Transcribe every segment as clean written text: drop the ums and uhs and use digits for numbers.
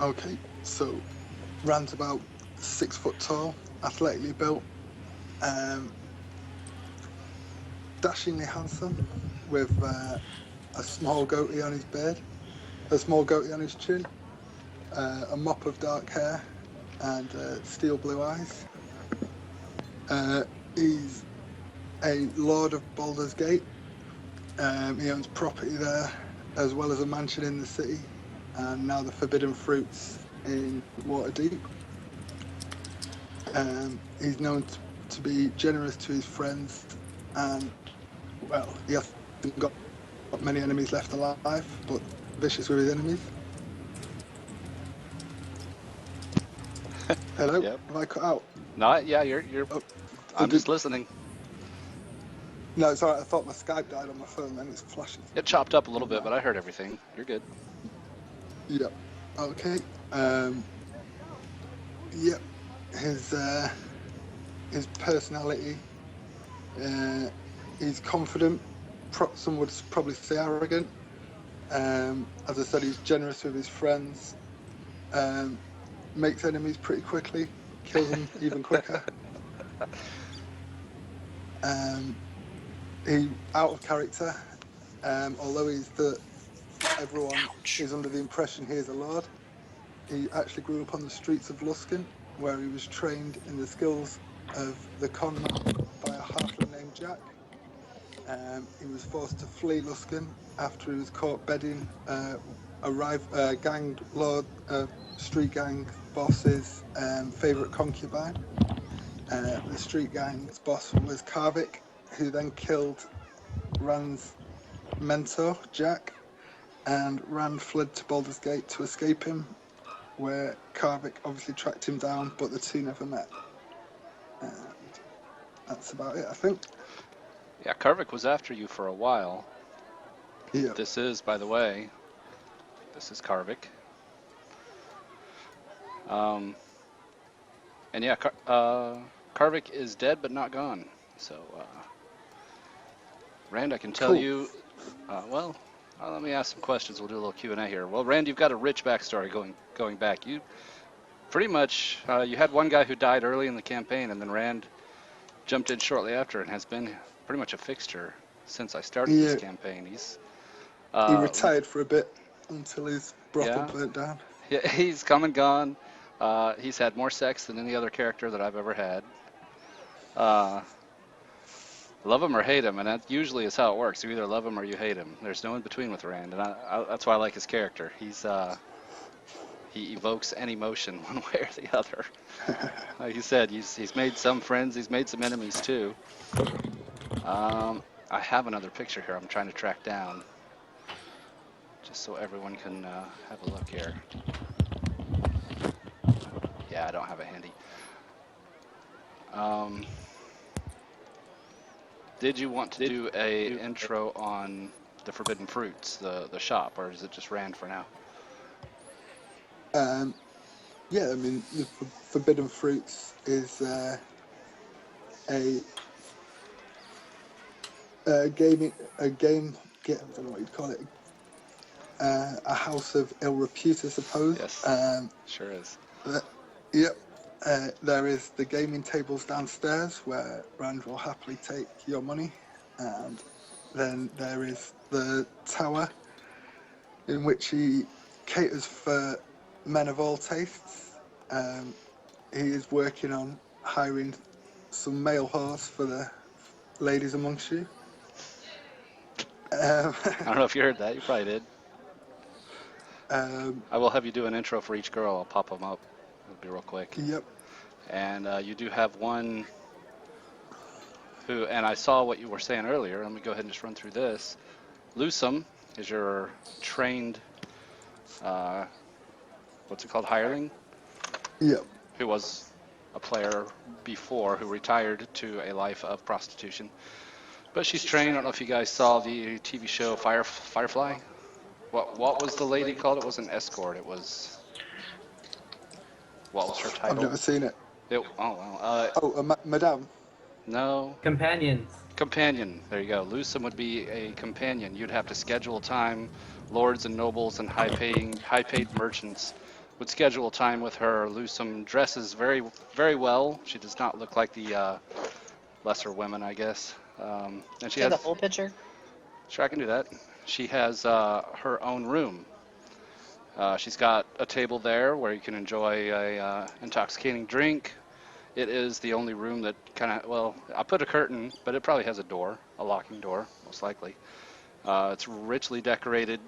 Okay, so Rand's about 6 foot tall, athletically built, um, dashingly handsome, with a small goatee on his beard, a small goatee on his chin, a mop of dark hair, and steel blue eyes. He's a Lord of Baldur's Gate. He owns property there, as well as a mansion in the city, and now the Forbidden Fruits in Waterdeep. He's known to be generous to his friends, and, well, he hasn't got many enemies left alive, but vicious with his enemies. Hello? Yep. Have I cut out? No, yeah, you're. Oh, I'm just listening. No, it's alright. I thought my Skype died on my phone, then it's flashing. It chopped up a little bit, but I heard everything. You're good. Yep. Okay. Yep. His personality. He's confident. Some would probably say arrogant. As I said, he's generous with his friends. Makes enemies pretty quickly. Kills them even quicker. He out of character. Although everyone is under the impression he is a lord. He actually grew up on the streets of Luskan, where he was trained in the skills of the con man by a halfling named Jack. He was forced to flee Luskan after he was caught bedding a gang lord, street gang boss's favourite concubine. The street gang's boss was Karvik, who then killed Rand's mentor, Jack, and Rand fled to Baldur's Gate to escape him, where Karvik obviously tracked him down, but the two never met. And that's about it, I think. Yeah, Karvik was after you for a while. Yeah. This is, by the way, this is Karvik. And yeah, Karvik is dead but not gone. So, Rand, I can tell you, well, let me ask some questions. We'll do a little Q&A here. Well, Rand, you've got a rich backstory going back. You pretty much, you had one guy who died early in the campaign, and then Rand jumped in shortly after and has been pretty much a fixture since I started this campaign. He retired for a bit until his brothel burnt down. Yeah, he's come and gone. He's had more sex than any other character that I've ever had. Love him or hate him, and that usually is how it works. You either love him or you hate him. There's no in between with Rand, and that's why I like his character. He evokes any emotion one way or the other. Like you said, he's made some friends, he's made some enemies too. I have another picture here I'm trying to track down, just so everyone can have a look here. Yeah, I don't have it handy. Did you want to do a intro on the Forbidden Fruits, the shop, or is it just Rand for now? Yeah, I mean, the Forbidden Fruits is a game, I don't know what you'd call it, a house of ill repute, I suppose. Yes, sure is. Yep. There is the gaming tables downstairs where Rand will happily take your money, and then there is the tower in which he caters for men of all tastes. He is working on hiring some male whores for the ladies amongst you. I don't know if you heard that. You probably did. I will have you do an intro for each girl. I'll pop them up. It'll be real quick. Yep. And you do have one who, and I saw what you were saying earlier. Let me go ahead and just run through this. Lusum is your trained, what's it called, hireling? Yep. Who was a player before, who retired to a life of prostitution. But she's trained. I don't know if you guys saw the TV show Firefly. What was the lady called? It wasn't escort. It was, what was her title? I've never seen it. Madame. No. Companions. Companion. There you go. Lusum would be a companion. You'd have to schedule time. Lords and nobles and high-paid merchants would schedule time with her. Lusum dresses very, very well. She does not look like the lesser women, I guess. And she Take the has. whole picture. Sure, I can do that. She has her own room. She's got a table there where you can enjoy a intoxicating drink. It is the only room that kind of, well, I put a curtain, but it probably has a door, a locking door, most likely. It's richly decorated,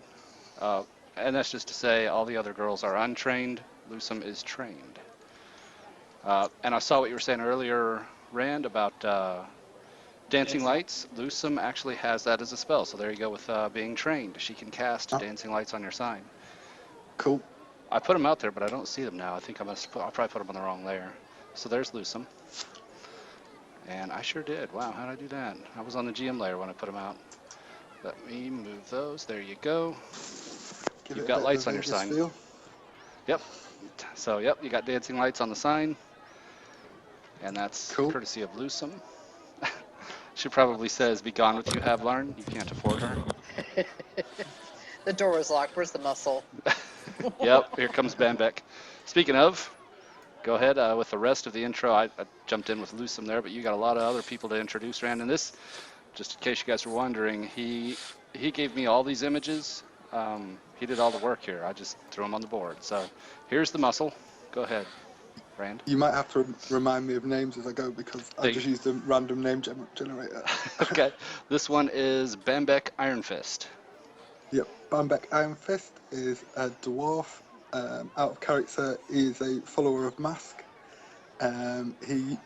and that's just to say all the other girls are untrained. Lusum is trained. And I saw what you were saying earlier, Rand, about Dancing Lights. Lusum actually has that as a spell, so there you go with being trained. She can cast Oh. Dancing Lights on your sign. Cool. I put them out there, but I don't see them now. I think I'll probably put them on the wrong layer. So there's Lusum. And I sure did. Wow, how did I do that? I was on the GM layer when I put them out. Let me move those. There you go. Give You've it a got bit lights of on a your Vegas sign. feel. Yep. So, yep, you got dancing lights on the sign. And that's Cool. courtesy of Lusum. She probably says, "Be gone with you, Havlarn. You can't afford her." The door was locked. Where's the muscle? Yep, here comes Bambeck. Speaking of, go ahead with the rest of the intro. I jumped in with Lusum there, but you got a lot of other people to introduce, Rand. And this, just in case you guys were wondering, he gave me all these images. He did all the work here. I just threw them on the board. So here's the muscle. Go ahead, Rand. You might have to remind me of names as I go because I They- just used a random name generator. Okay, this one is Bambeck Iron Fist. Yep, Bambeck Iron Fist is a dwarf. Out of character, he is a follower of Mask. He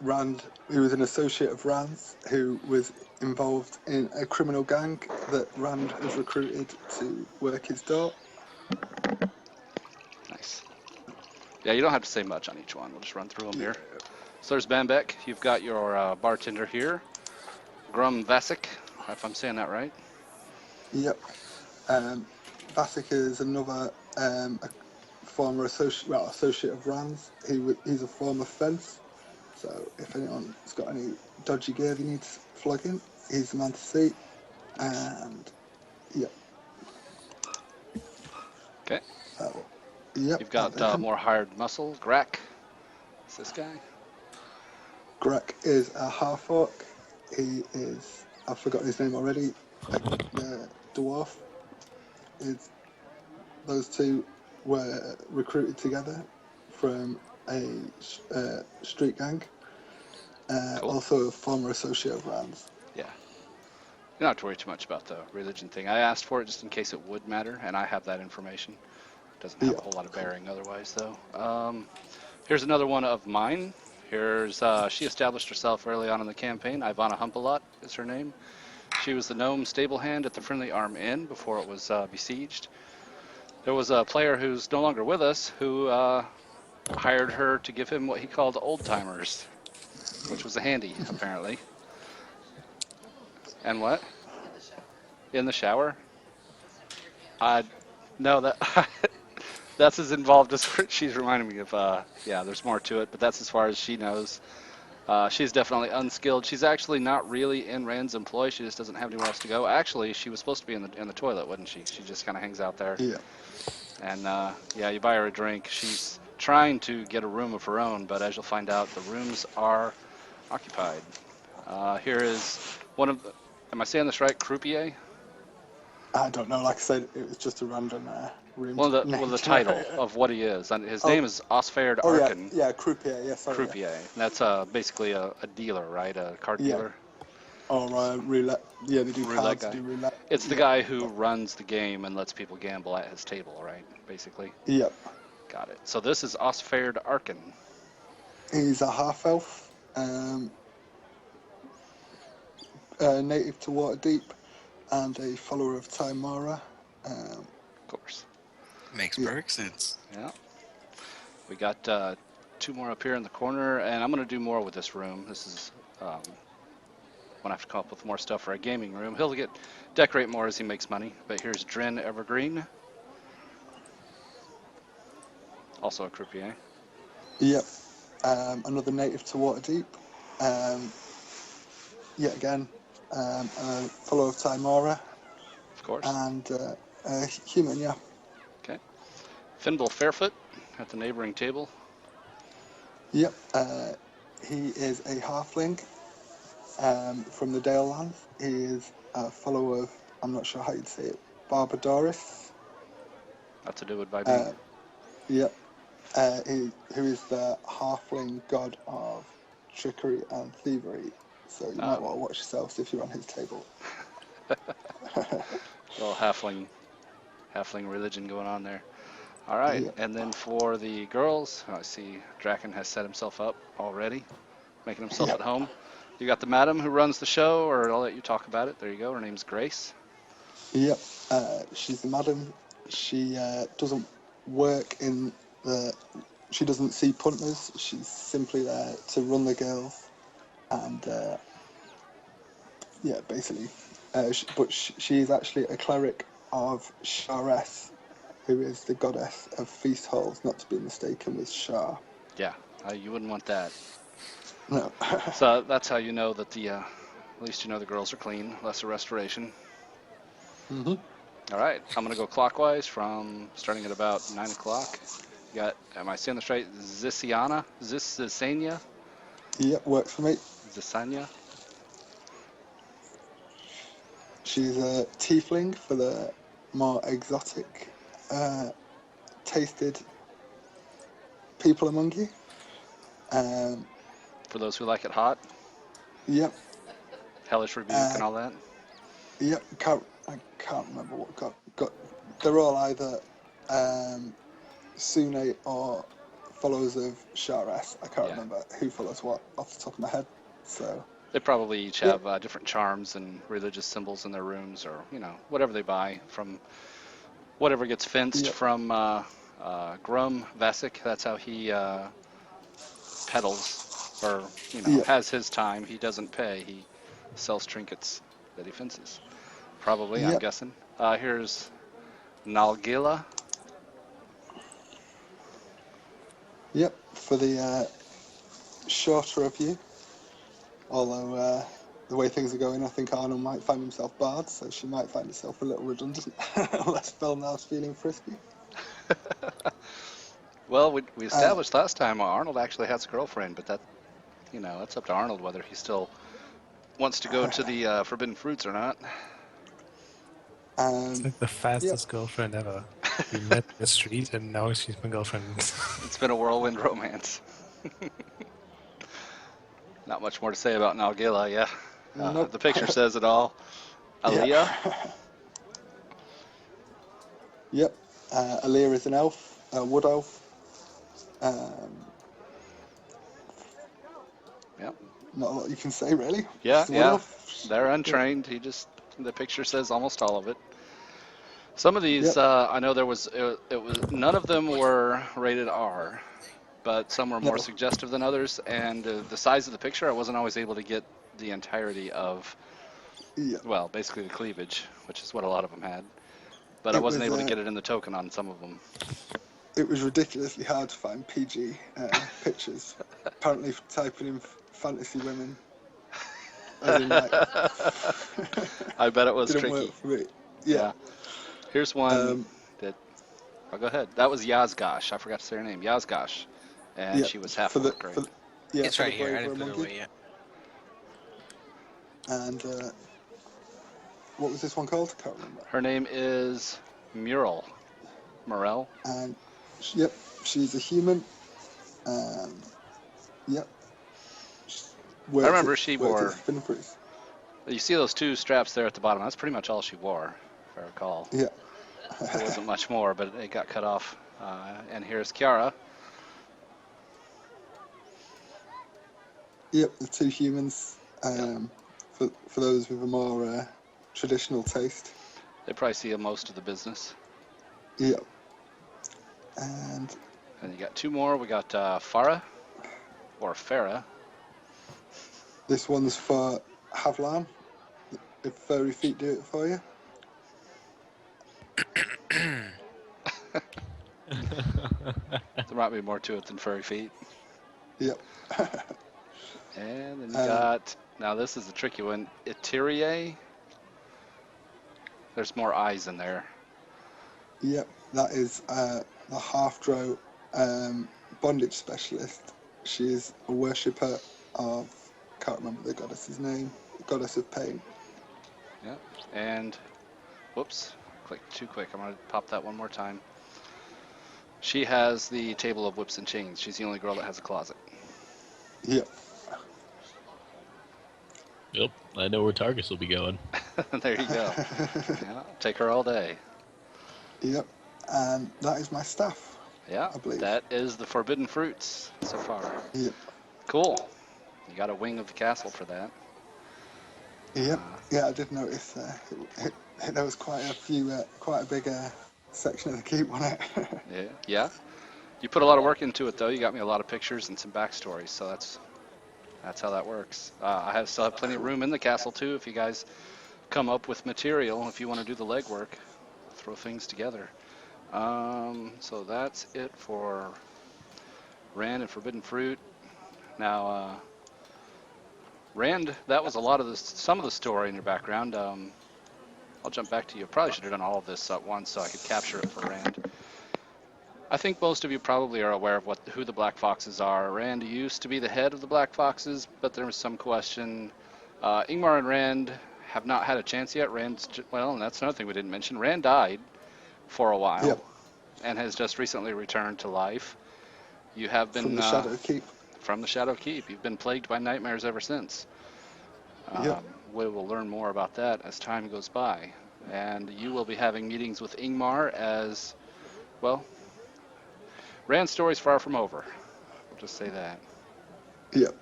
was an associate of Rand's who was involved in a criminal gang that Rand has recruited to work his door. Nice. Yeah, you don't have to say much on each one. We'll just run through them here. So there's Bambeck. You've got your bartender here, Grum Vasek, if I'm saying that right. Yep. Vasek is another a former associate of Rand's. He's a former fence. So if anyone's got any dodgy gear they need flogging, he's the man to see. And yep. Okay. So, yep. You've got more hired muscle, Grak. Is this guy? Grek is a half orc. He is, I've forgotten his name already. The dwarf. Those two were recruited together from a street gang. Cool. Also a former associate of Rand's. Yeah. You don't have to worry too much about the religion thing. I asked for it just in case it would matter, and I have that information. Doesn't have a whole lot of bearing otherwise, though. Here's another one of mine. Here's she established herself early on in the campaign. Ivana Humpalot is her name. She was the gnome stable hand at the Friendly Arm Inn before it was besieged. There was a player who's no longer with us who hired her to give him what he called old timers, which was a handy, apparently. And what? In the shower? No, that that's as involved as she's reminding me of. Yeah, there's more to it, but that's as far as she knows. She's definitely unskilled. She's actually not really in Rand's employ. She just doesn't have anywhere else to go. Actually, she was supposed to be in the toilet, wasn't she? She just kind of hangs out there. Yeah. And yeah, you buy her a drink. She's trying to get a room of her own, but as you'll find out, the rooms are occupied. Here is one of the, am I saying this right? Croupier? I don't know. Like I said, it was just a random room. Well, the title of what he is. And his name is Osfared Oh Arkin. yeah, croupier. Yeah, sorry. Croupier. And that's basically a dealer, right? A card Yeah. dealer. Or roulette. Yeah, they do Roulette cards, guy. they do roulette. It's the guy who runs the game and lets people gamble at his table, right? Basically. Yep. Got it. So this is Osfared Arkin. He's a half elf, native to Waterdeep, and a follower of Timora. Of course. Makes Yeah. perfect sense. Yeah. We got two more up here in the corner, and I'm going to do more with this room. This is when I have to come up with more stuff for a gaming room. He'll decorate more as he makes money. But here's Drin Evergreen, also a croupier. Yep. Another native to Waterdeep. Yet again, a follower of Timora, Of course. and a human. Yeah. Okay. Finbal Fairfoot at the neighboring table. Yep. He is a halfling from the Dale Lands. He is a follower of, I'm not sure how you'd say it, Barbadoris. Not to do it by me. Yep. Who is the halfling god of trickery and thievery. So you might want to watch yourselves if you're on his table. Little halfling religion going on there. All right, Yeah. and then for the girls, I see Draken has set himself up already, making himself at home. You got the madam who runs the show, or I'll let you talk about it. There you go. Her name's Grace. Yep. She's the madam. She doesn't work in the. She doesn't see punters. She's simply there to run the girls, and yeah, basically. But she is actually a cleric of Sharess, who is the goddess of feast halls, not to be mistaken with Shar. Yeah, you wouldn't want that. No. So that's how you know that at least you know the girls are clean. Lesser restoration. Mm-hmm. All right, I'm gonna go clockwise from starting at about 9 o'clock. You got, am I saying this right? Zisania? Zisania? Yep, works for me. Zisania? She's a tiefling for the more exotic tasted people among you. For those who like it hot, Yep, hellish rebuke and all that. yep. I can't remember what got. They're all either Sune or followers of Sharas. I can't remember who follows what off the top of my head. So They probably each have different charms and religious symbols in their rooms, or whatever they buy from whatever gets fenced from Grum Vasic. That's how he peddles, or has his time. He doesn't pay. He sells trinkets that he fences. Probably, I'm guessing. Here's Nalgila. Yep, for the shorter of you. Although the way things are going, I think Arnold might find himself barred, so she might find herself a little redundant unless Belnar's feeling frisky. Well, we established last time Arnold actually has a girlfriend, but that's up to Arnold whether he still wants to go to the Forbidden Fruits or not. It's like the fastest girlfriend ever. We met in the street and now she's my girlfriend. It's been a whirlwind romance. Not much more to say about Nalgila, yeah. Nope. The picture says it all. Aaliyah? Yep. Aaliyah is an elf, a wood elf. Yep. Not a lot you can say, really. Yeah, Just a wood elf. They're untrained. The picture says almost all of it. Some of these, I know it was none of them were rated R, but some were more suggestive than others. And the size of the picture, I wasn't always able to get the entirety of, well, basically the cleavage, which is what a lot of them had. But I wasn't able to get it in the token on some of them. It was ridiculously hard to find PG pictures. Apparently, typing in fantasy women. As in, like, I bet it was didn't tricky. work for me. Yeah. Here's one that. Oh, go ahead. That was Yazgosh. I forgot to say her name. Yazgosh, and she was half orc, right? It's right here. I didn't put it away yet. And what was this one called? I can't remember. Her name is Murel. Morel. And yep, she's a human. Yep. I remember she wore. Finproof. You see those two straps there at the bottom. That's pretty much all she wore, if I recall. Yeah. There wasn't much more, but it got cut off. And here's Kiara. Yep, the two humans. For those with a more traditional taste. They probably see most of the business. Yep. And you got two more. We got Farah, or Farah. This one's for Havlan. If furry feet do it for you. There might be more to it than furry feet. Yep. And then you got, now this is a tricky one, Eterie. There's more eyes in there. Yep, that is the half-drow bondage specialist. She is a worshipper of, can't remember the goddess's name, goddess of pain. Yeah, and whoops, clicked too quick. I'm gonna pop that one more time. She has the table of whips and chains. She's the only girl that has a closet. Yep. Yep, I know where Targus will be going. There you go. Yeah, take her all day. Yep. And that is my staff. Yeah, I believe. that is the forbidden fruits so far. Yep. Cool. You got a wing of the castle for that. Yep. Yeah, I did notice there was quite a big section of the keep on it. Yeah. You put a lot of work into it, though. You got me a lot of pictures and some backstories, so that's how that works. I still have plenty of room in the castle, too, if you guys come up with material. If you want to do the legwork, throw things together. So that's it for Rand and Forbidden Fruit. Now, Rand, that was some of the story in your background. I'll jump back to you. Probably should have done all of this at once so I could capture it for Rand. I think most of you probably are aware of who the Black Foxes are. Rand used to be the head of the Black Foxes, but there was some question. Ingmar and Rand have not had a chance yet. And that's another thing we didn't mention. Rand died for a while. Yep. And has just recently returned to life. You have been From the Shadow Keep. From the Shadow Keep. You've been plagued by nightmares ever since. Yep. We will learn more about that as time goes by. And you will be having meetings with Ingmar as, well, Rand's story's far from over. We'll just say that. Yep.